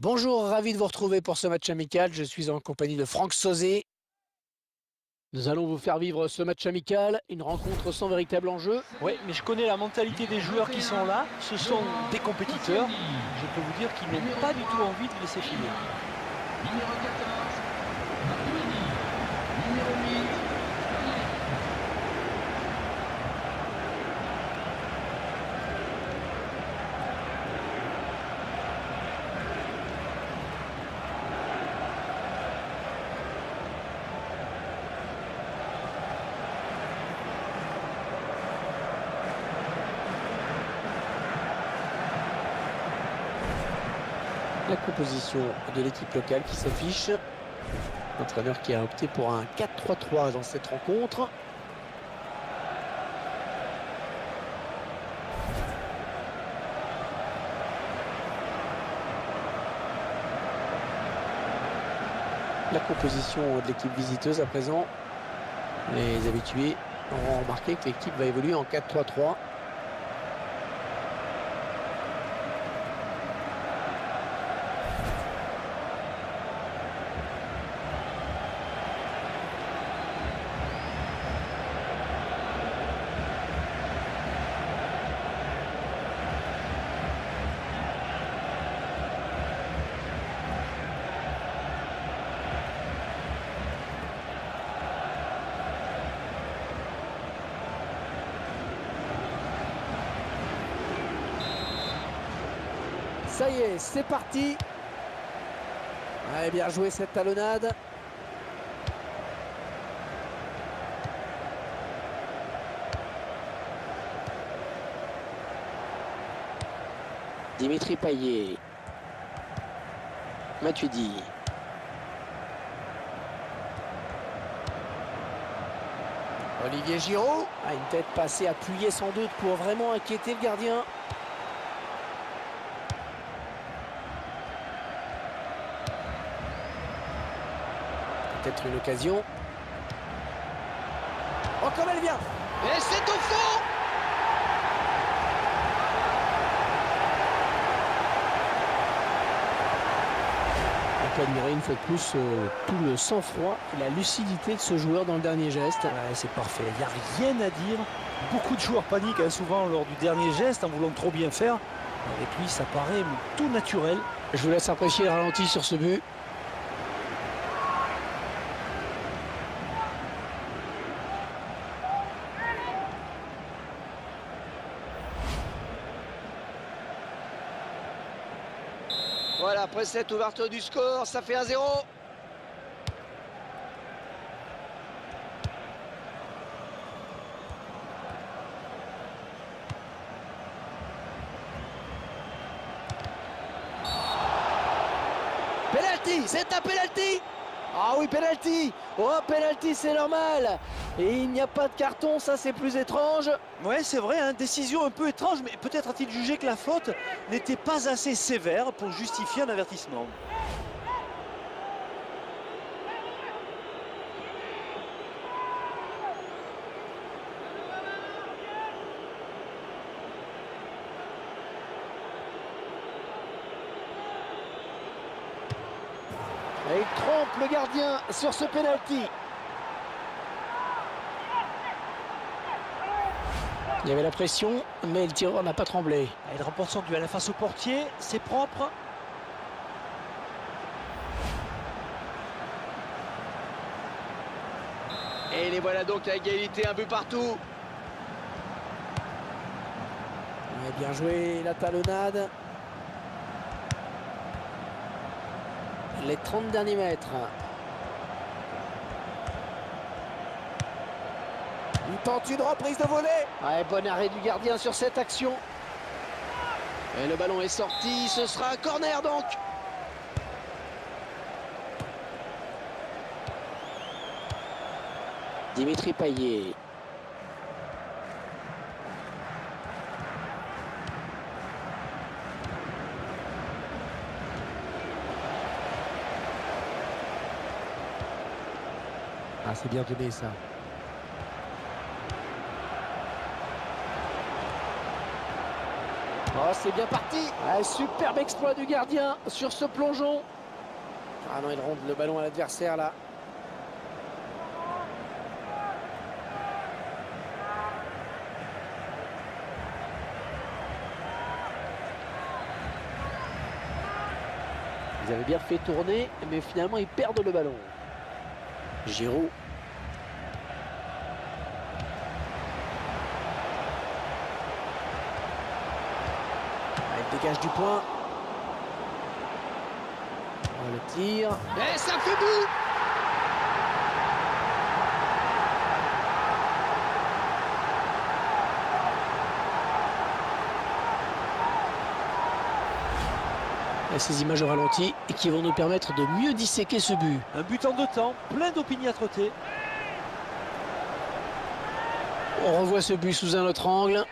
Bonjour, ravi de vous retrouver pour ce match amical. Je suis en compagnie de Franck Sauzet. Nous allons vous faire vivre ce match amical, une rencontre sans véritable enjeu. Oui, mais je connais la mentalité des joueurs qui sont là. Ce sont des compétiteurs. Je peux vous dire qu'ils n'ont pas du tout envie de laisser filer. Numéro 14, Matuidi. Numéro 8, La composition de l'équipe locale qui s'affiche. L'entraîneur qui a opté pour un 4-3-3 dans cette rencontre. La composition de l'équipe visiteuse à présent. Les habitués auront remarqué que l'équipe va évoluer en 4-3-3. Ça y est, c'est parti. Ouais, bien joué cette talonnade. Dimitri Payet. Matuidi. Olivier Giroud. Ah, une tête passée appuyée sans doute pour vraiment inquiéter le gardien. Peut-être une occasion. Oh, comme elle vient! Et c'est au fond! On peut admirer une fois de plus tout le sang-froid et la lucidité de ce joueur dans le dernier geste. Ouais, c'est parfait, il n'y a rien à dire. Beaucoup de joueurs paniquent souvent lors du dernier geste en voulant trop bien faire. Avec lui, ça paraît tout naturel. Je vous laisse apprécier le ralenti sur ce but. Voilà, après cette ouverture du score, ça fait 1-0. Penalty, c'est un penalty. Ah oui, penalty. Oh, penalty, c'est normal. Et il n'y a pas de carton, ça c'est plus étrange. Ouais, c'est vrai, hein, décision un peu étrange, mais peut-être a-t-il jugé que la faute n'était pas assez sévère pour justifier un avertissement. Et il trompe le gardien sur ce penalty. Il y avait la pression, mais le tireur n'a pas tremblé. Il remporte son duel face au portier, c'est propre. Et les voilà donc à égalité, un but partout. Ouais, bien joué la talonnade. Les 30 derniers mètres. Il tente une reprise de volée. Ouais, bon arrêt du gardien sur cette action. Et le ballon est sorti, ce sera un corner donc. Dimitri Payet. Ah, c'est bien donné ça. Oh, c'est bien parti. Ah, superbe exploit du gardien sur ce plongeon. Ah non, il ronde le ballon à l'adversaire là. Ils avaient bien fait tourner, mais finalement ils perdent le ballon. Giroud. Il dégage du point. Oh, le tir. Et ça fait but! Et ces images au ralenti et qui vont nous permettre de mieux disséquer ce but. Un but en 2 temps, plein d'opiniâtreté. On revoit ce but sous un autre angle.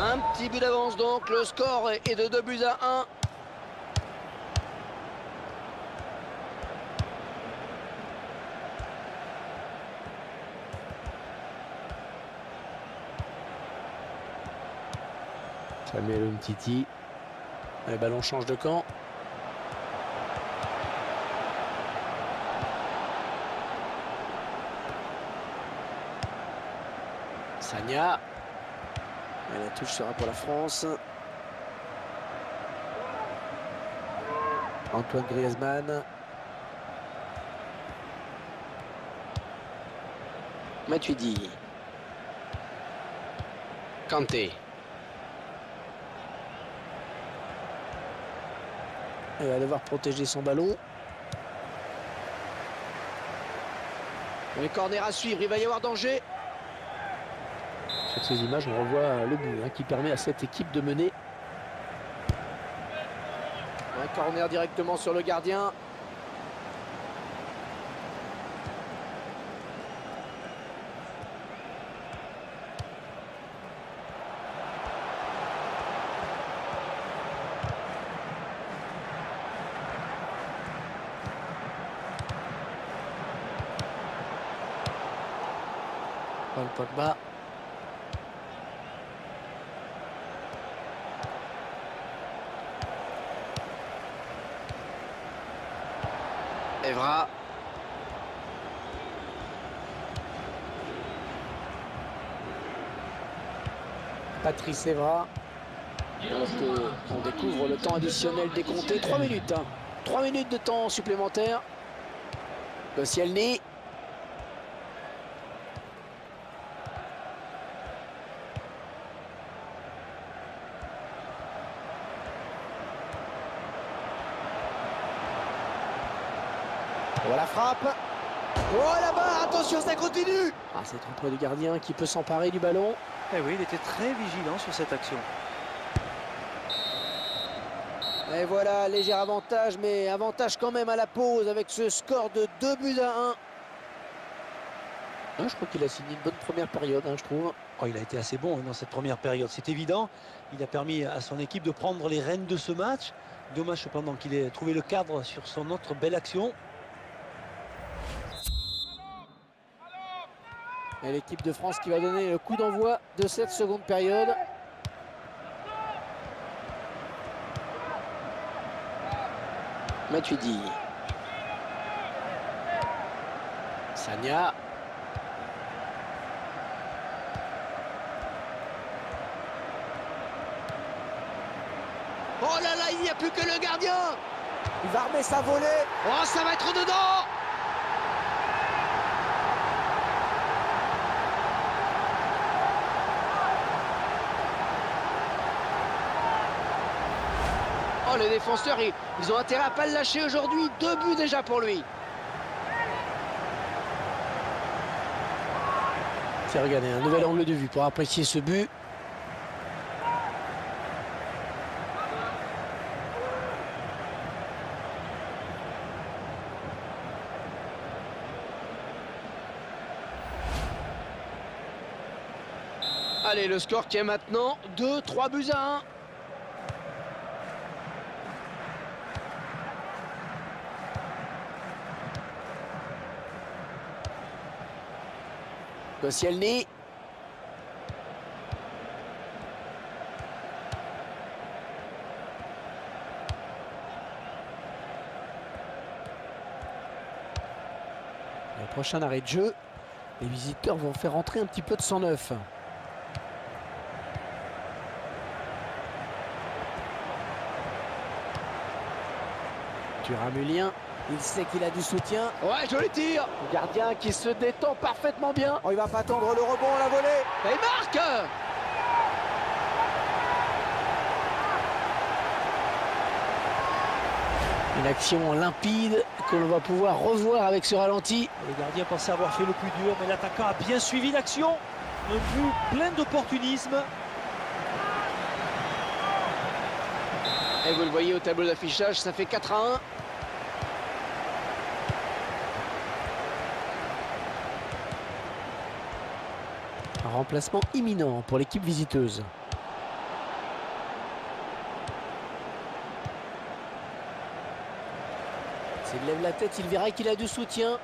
Un petit but d'avance donc. Le score est de 2-1. Samuel Umtiti. Le ballon change de camp. Sagna. Et la touche sera pour la France. Antoine Griezmann. Matuidi. Kanté. Il va devoir protéger son ballon. Le corner à suivre, il va y avoir danger. Sur ces images, on revoit le but qui permet à cette équipe de mener. Un corner directement sur le gardien. Paul Pogba. Evra. Patrice Evra. On découvre le temps additionnel décompté. 3 minutes. 3 minutes de temps supplémentaire. Koscielny. Oh, la frappe. Oh là-bas, attention, ça continue. Ah, c'est trop près du gardien qui peut s'emparer du ballon. Eh oui, il était très vigilant sur cette action. Et voilà, léger avantage, mais avantage quand même à la pause avec ce score de 2-1. Je crois qu'il a signé une bonne première période, je trouve. Oh, il a été assez bon dans cette première période, c'est évident. Il a permis à son équipe de prendre les rênes de ce match. Dommage cependant qu'il ait trouvé le cadre sur son autre belle action. Et l'équipe de France qui va donner le coup d'envoi de cette seconde période. Matuidi. Sagna. Oh là là, il n'y a plus que le gardien. Il va remettre sa volée. Oh, ça va être dedans. Oh, les défenseurs, ils ont intérêt à pas le lâcher aujourd'hui. 2 buts déjà pour lui. Tiens, regardez, un nouvel angle de vue pour apprécier ce but. Allez, le score qui est maintenant 3-1. Koscielny. Le prochain arrêt de jeu, les visiteurs vont faire entrer un petit peu de sang neuf. Thuramulien, il sait qu'il a du soutien. Ouais, joli tir. Le gardien qui se détend parfaitement bien. Oh, il va pas attendre le rebond, la volée. Et il marque. Une action limpide que l'on va pouvoir revoir avec ce ralenti. Le gardien pensait avoir fait le plus dur, mais l'attaquant a bien suivi l'action. Un but plein d'opportunisme. Et vous le voyez au tableau d'affichage, ça fait 4-1. Un remplacement imminent pour l'équipe visiteuse. S'il lève la tête, il verra qu'il a du soutien.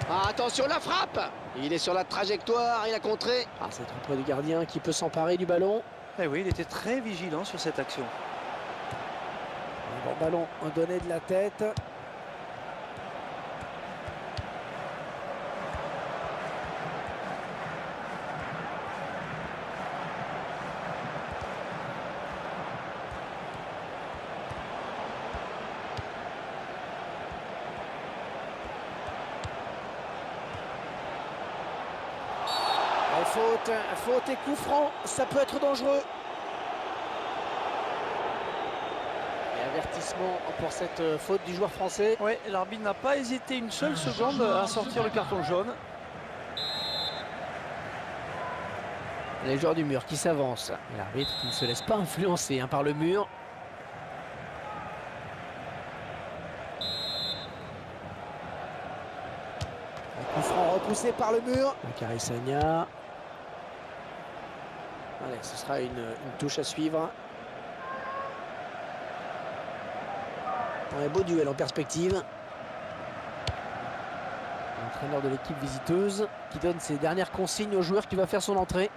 Ah, attention, la frappe. Il est sur la trajectoire, il a contré. Ah, c'est trop près du gardien qui peut s'emparer du ballon. Eh oui, il était très vigilant sur cette action. Un bon ballon, on donnait de la tête. Faute et coup franc, ça peut être dangereux. Et avertissement pour cette faute du joueur français. Oui, l'arbitre n'a pas hésité une seule seconde à sortir le carton jaune. Les joueurs du mur qui s'avancent. L'arbitre qui ne se laisse pas influencer par le mur. Un coup franc repoussé par le mur. Bakary Sagna. Allez, ce sera une touche à suivre. Un beau duel en perspective. L'entraîneur de l'équipe visiteuse qui donne ses dernières consignes au joueur qui va faire son entrée.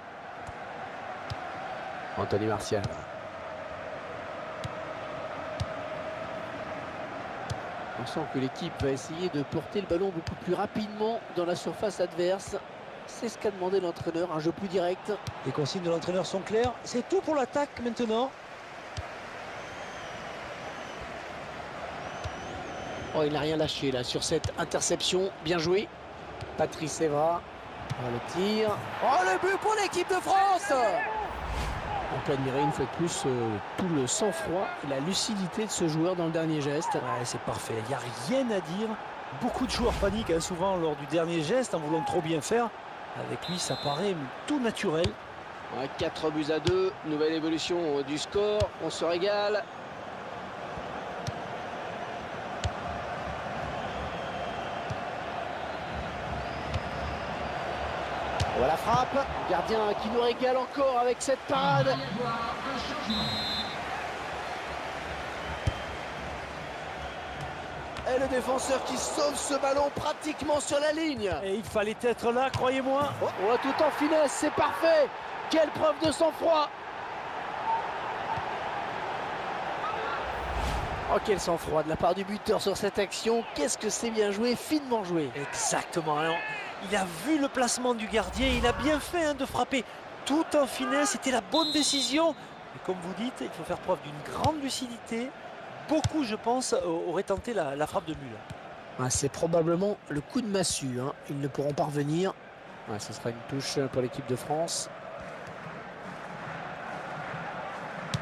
Anthony Martial. On sent que l'équipe va essayer de porter le ballon beaucoup plus rapidement dans la surface adverse. C'est ce qu'a demandé l'entraîneur, un jeu plus direct. Les consignes de l'entraîneur sont claires. C'est tout pour l'attaque maintenant. Oh, il n'a rien lâché là sur cette interception. Bien joué. Patrice Evra. Oh, le tir. Oh, le but pour l'équipe de France. On peut admirer une fois de plus tout le sang-froid et la lucidité de ce joueur dans le dernier geste. Ouais, c'est parfait. Il n'y a rien à dire. Beaucoup de joueurs paniquent souvent lors du dernier geste en voulant trop bien faire. Avec lui, ça paraît tout naturel. Ouais, 4-2, nouvelle évolution du score, on se régale. Voilà la frappe. Gardien qui nous régale encore avec cette parade. Et le défenseur qui sauve ce ballon pratiquement sur la ligne. Et il fallait être là, croyez-moi. Oh, tout en finesse, c'est parfait. Quelle preuve de sang-froid. Oh, quel sang-froid de la part du buteur sur cette action. Qu'est-ce que c'est bien joué, finement joué. Exactement. Alors, il a vu le placement du gardien. Il a bien fait de frapper tout en finesse. C'était la bonne décision. Et comme vous dites, il faut faire preuve d'une grande lucidité. Beaucoup, je pense, auraient tenté la frappe de Müller. Ah, c'est probablement le coup de massue. Ils ne pourront pas revenir. Ah, ce sera une touche pour l'équipe de France.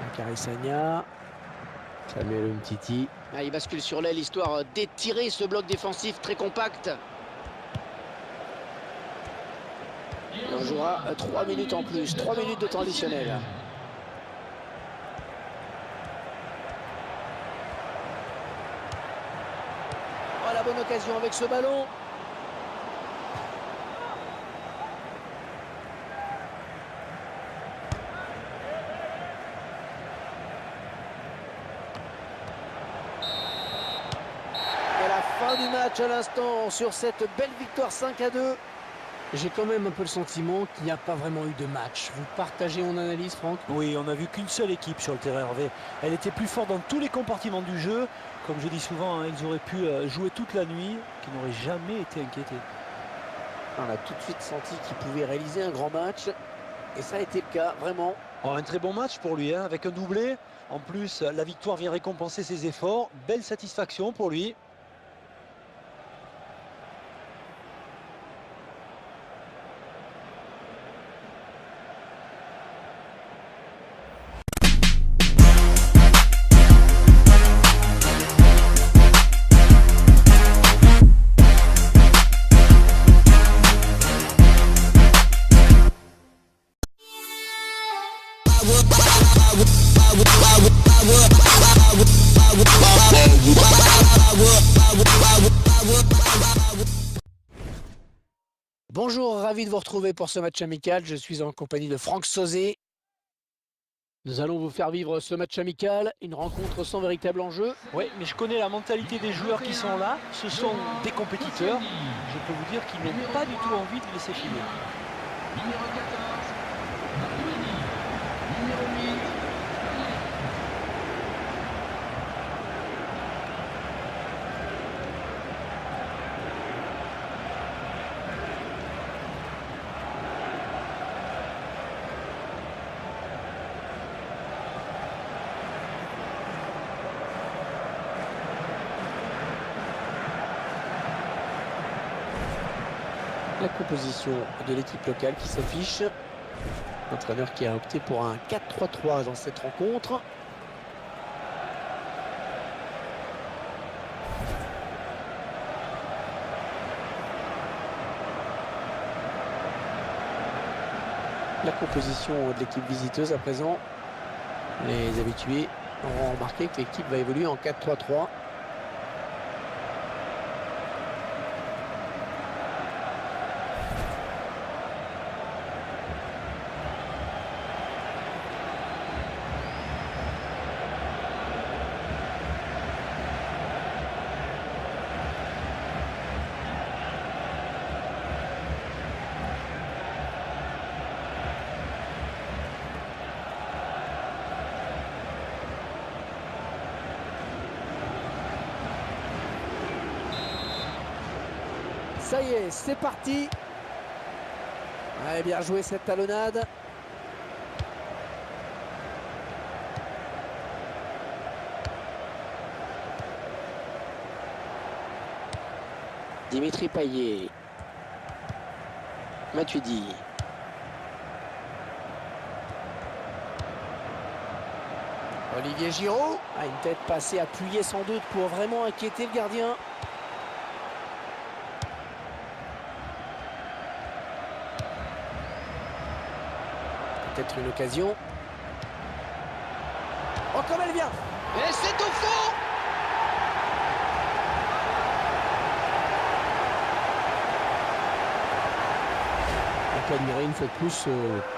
Bakary Sagna. Samuel Umtiti. Ah, il bascule sur l'aile, histoire d'étirer ce bloc défensif très compact. Et on jouera 3 minutes en plus, 3 minutes de temps additionnel. Oh, la bonne occasion avec ce ballon. match à l'instant sur cette belle victoire 5-2. J'ai quand même un peu le sentiment qu'il n'y a pas vraiment eu de match. Vous partagez mon analyse, Franck? Oui, on n'a vu qu'une seule équipe sur le terrain, Hervé. Elle était plus forte dans tous les compartiments du jeu. Comme je dis souvent, hein, ils auraient pu jouer toute la nuit, qui n'auraient jamais été inquiétés. On a tout de suite senti qu'il pouvait réaliser un grand match. Et ça a été le cas, vraiment. Oh, un très bon match pour lui, hein, avec un doublé. En plus, la victoire vient récompenser ses efforts. Belle satisfaction pour lui. Bonjour, ravi de vous retrouver pour ce match amical. Je suis en compagnie de Franck Sauzé. Nous allons vous faire vivre ce match amical, une rencontre sans véritable enjeu. Oui, mais je connais la mentalité des joueurs qui sont là. Ce sont des compétiteurs. Je peux vous dire qu'ils n'ont pas du tout envie de laisser filer. Numéro 14, Matuidi. Numéro 8, La composition de l'équipe locale qui s'affiche. L'entraîneur qui a opté pour un 4-3-3 dans cette rencontre. La composition de l'équipe visiteuse à présent. Les habitués auront remarqué que l'équipe va évoluer en 4-3-3. Ça y est, c'est parti. Ouais, bien joué cette talonnade. Dimitri Payet. Matuidi. Olivier Giroud. Ah, une tête passée appuyée sans doute pour vraiment inquiéter le gardien. Peut-être une occasion. Oh, comme elle vient! Et c'est au fond! On peut admirer une fois de plus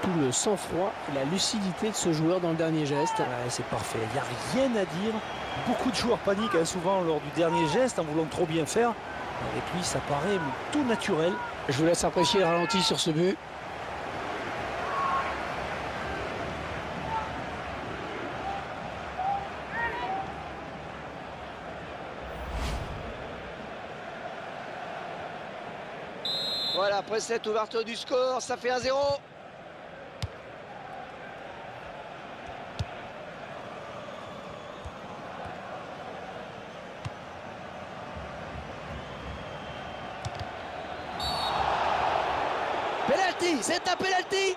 tout le sang-froid et la lucidité de ce joueur dans le dernier geste. Ouais, c'est parfait, il n'y a rien à dire. Beaucoup de joueurs paniquent hein, souvent lors du dernier geste en voulant trop bien faire. Avec lui, ça paraît tout naturel. Je vous laisse apprécier le ralenti sur ce but. Voilà, après cette ouverture du score, ça fait 1-0. Penalty, c'est un penalty.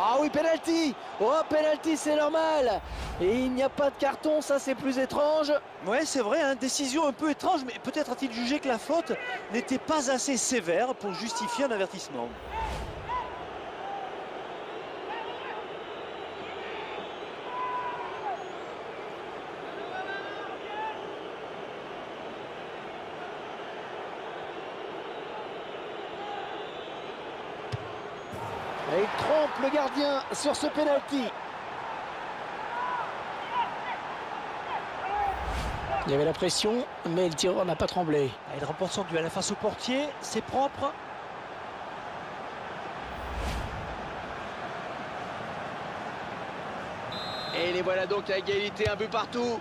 Ah oui, penalty. Oh, penalty, c'est normal. Et il n'y a pas de carton, ça c'est plus étrange. Ouais, c'est vrai, hein, décision un peu étrange, mais peut-être a-t-il jugé que la faute n'était pas assez sévère pour justifier un avertissement. Et il trompe le gardien sur ce penalty. Il y avait la pression, mais le tireur n'a pas tremblé. Ah, il remporte son duel face au portier, c'est propre. Et les voilà donc à égalité, un but partout.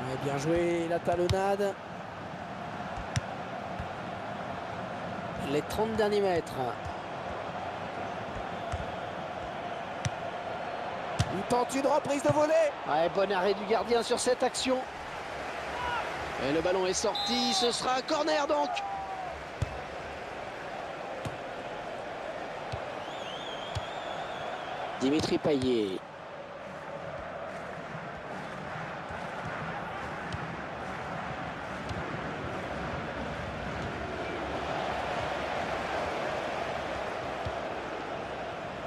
Ouais, bien joué, la talonnade. Les 30 derniers mètres. Il tente une reprise de volée. Ouais, bon arrêt du gardien sur cette action. Et le ballon est sorti, ce sera un corner donc. Dimitri Payet.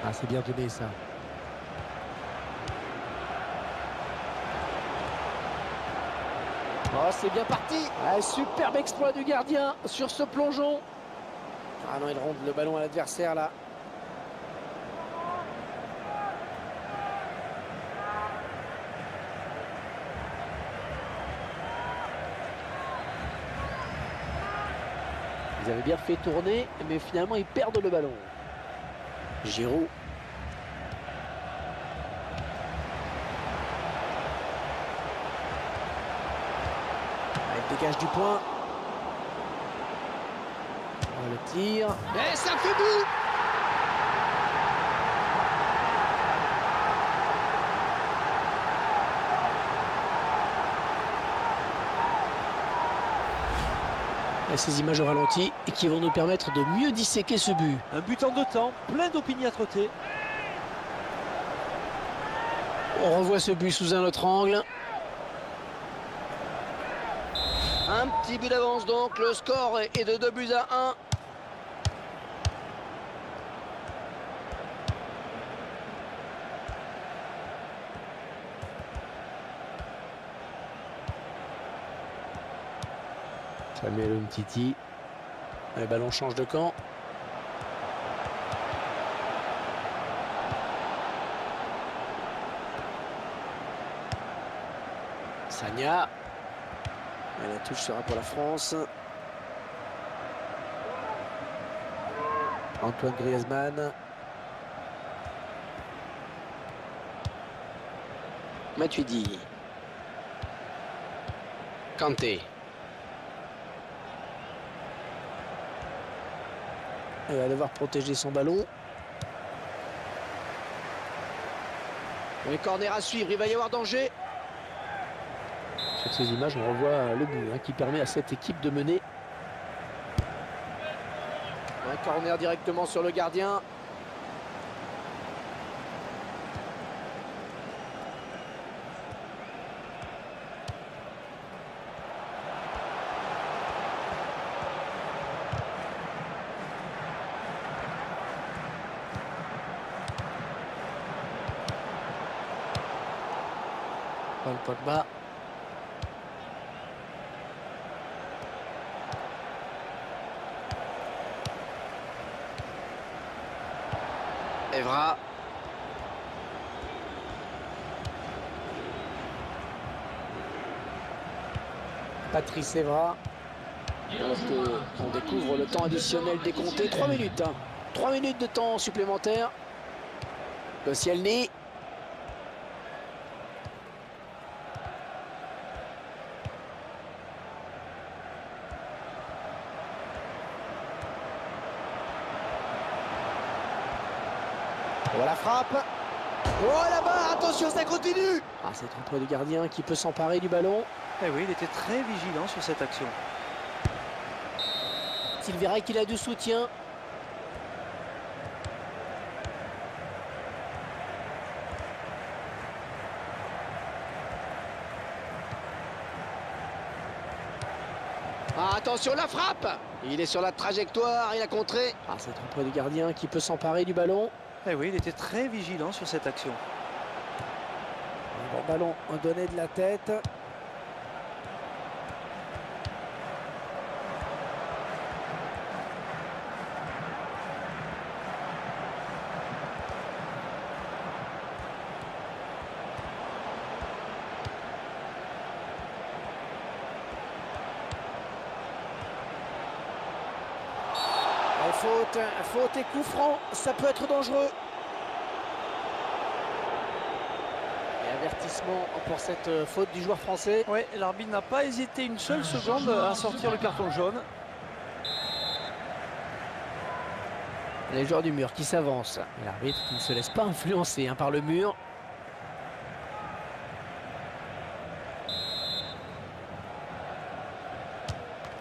Ah, c'est bien donné ça. Oh, c'est bien parti. Ah, superbe exploit du gardien sur ce plongeon. Ah non, il ronde le ballon à l'adversaire là. Ils avaient bien fait tourner, mais finalement ils perdent le ballon. Giroud. Elle dégage du point. Oh, le tir. Et ça fait but. Et ces images au ralenti et qui vont nous permettre de mieux disséquer ce but. Un but en 2 temps, plein d'opiniâtreté. On revoit ce but sous un autre angle. Un petit but d'avance donc, le score est de 2-1. Samuel Umtiti. Le ballon change de camp. Sagna. Et la touche sera pour la France. Antoine Griezmann. Matuidi. Kanté. Il va devoir protéger son ballon. Le corner à suivre, il va y avoir danger. Sur ces images, on revoit le but qui permet à cette équipe de mener. Un corner directement sur le gardien. Paul Pogba. Evra. Patrice Evra. Alors qu'on découvre le temps additionnel décompté. 3 minutes. 3 minutes de temps supplémentaire. Koscielny. Oh, la frappe. Oh, là-bas, attention, ça continue. Ah, c'est entre du gardien qui peut s'emparer du ballon. Eh oui, il était très vigilant sur cette action. Il verra qu'il a du soutien. Ah, attention, la frappe. Il est sur la trajectoire, il a contré. Ah, c'est entre du gardien qui peut s'emparer du ballon. Eh oui, il était très vigilant sur cette action. Bon ballon donné de la tête. Faute et coup franc, ça peut être dangereux. Et avertissement pour cette faute du joueur français. Oui, l'arbitre n'a pas hésité une seule seconde à sortir le carton jaune. Les joueurs du mur qui s'avancent. L'arbitre qui ne se laisse pas influencer par le mur.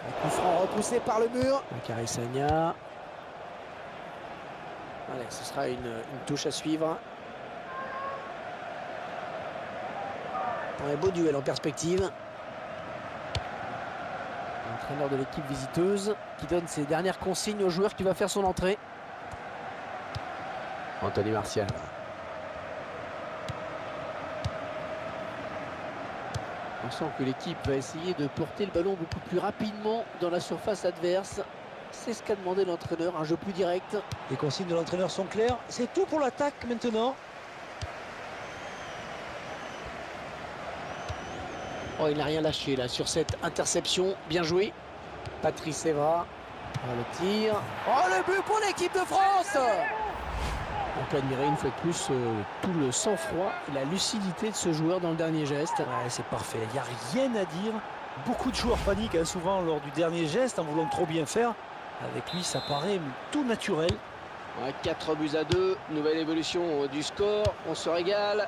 Un coup franc repoussé par le mur. Bakary Sagna. Allez, ce sera une touche à suivre. Un beau duel en perspective. L'entraîneur de l'équipe visiteuse qui donne ses dernières consignes au joueur qui va faire son entrée. Anthony Martial. On sent que l'équipe va essayer de porter le ballon beaucoup plus rapidement dans la surface adverse. C'est ce qu'a demandé l'entraîneur, un jeu plus direct. Les consignes de l'entraîneur sont claires. C'est tout pour l'attaque maintenant. Oh, il n'a rien lâché là sur cette interception. Bien joué. Patrice Evra. Le tir. Oh, le but pour l'équipe de France! On peut admirer une fois de plus tout le sang-froid et la lucidité de ce joueur dans le dernier geste. Ouais, c'est parfait. Il n'y a rien à dire. Beaucoup de joueurs paniquent souvent lors du dernier geste en voulant trop bien faire. Avec lui, ça paraît tout naturel. Ouais, 4-2. Nouvelle évolution du score. On se régale.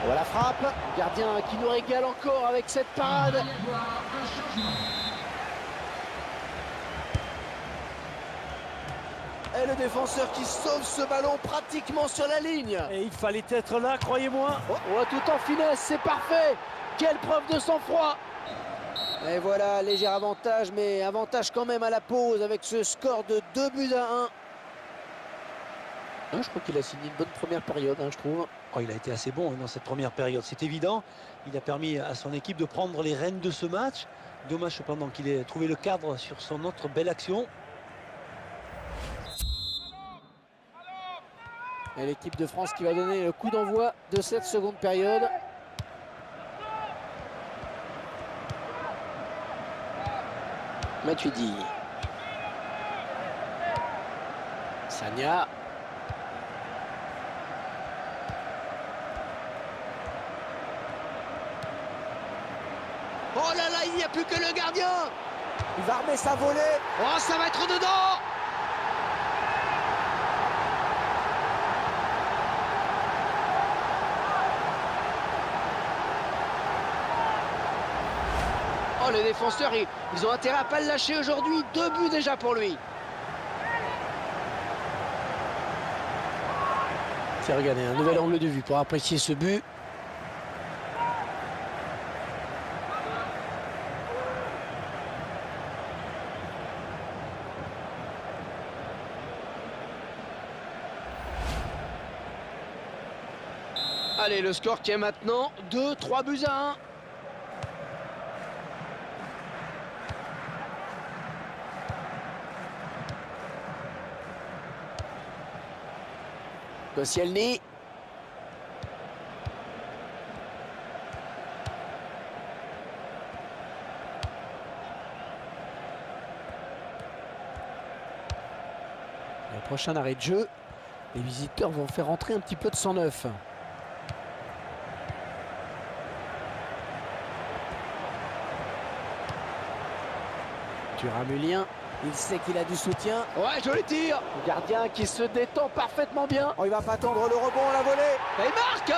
Voilà, frappe. Gardien qui nous régale encore avec cette parade. Il va y avoir un changement. Et le défenseur qui sauve ce ballon pratiquement sur la ligne. Et il fallait être là, croyez-moi. Oh, tout en finesse, c'est parfait. Quelle preuve de sang-froid. Et voilà, léger avantage, mais avantage quand même à la pause avec ce score de 2-1. Je crois qu'il a signé une bonne première période, je trouve. Oh, il a été assez bon dans cette première période, c'est évident. Il a permis à son équipe de prendre les rênes de ce match. Dommage cependant qu'il ait trouvé le cadre sur son autre belle action. Et l'équipe de France qui va donner le coup d'envoi de cette seconde période. Matuidi. Sagna. Oh là là, il n'y a plus que le gardien. Il va remettre sa volée. Oh, ça va être dedans! Oh, les défenseurs, ils ont intérêt à pas le lâcher aujourd'hui. 2 buts déjà pour lui. Tiens, regardez, un nouvel angle de vue pour apprécier ce but. Allez, le score qui est maintenant 2-3-1. Koscielny. Le prochain arrêt de jeu, les visiteurs vont faire entrer un petit peu de sang neuf. Thuram-Mulien, Il sait qu'il a du soutien. Ouais, joli tir. le gardien qui se détend parfaitement bien. Oh, il va pas attendre le rebond à la volée. Et il marque.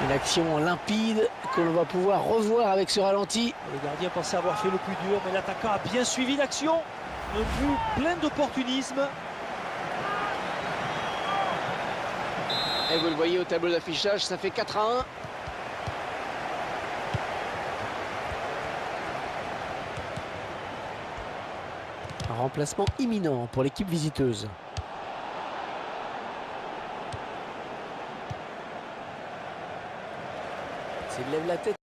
Une action limpide que l'on va pouvoir revoir avec ce ralenti. Le gardien pensait avoir fait le plus dur, mais l'attaquant a bien suivi l'action. Un but plein d'opportunisme. Et vous le voyez au tableau d'affichage, ça fait 4-1. Un remplacement imminent pour l'équipe visiteuse. S'il lève la tête.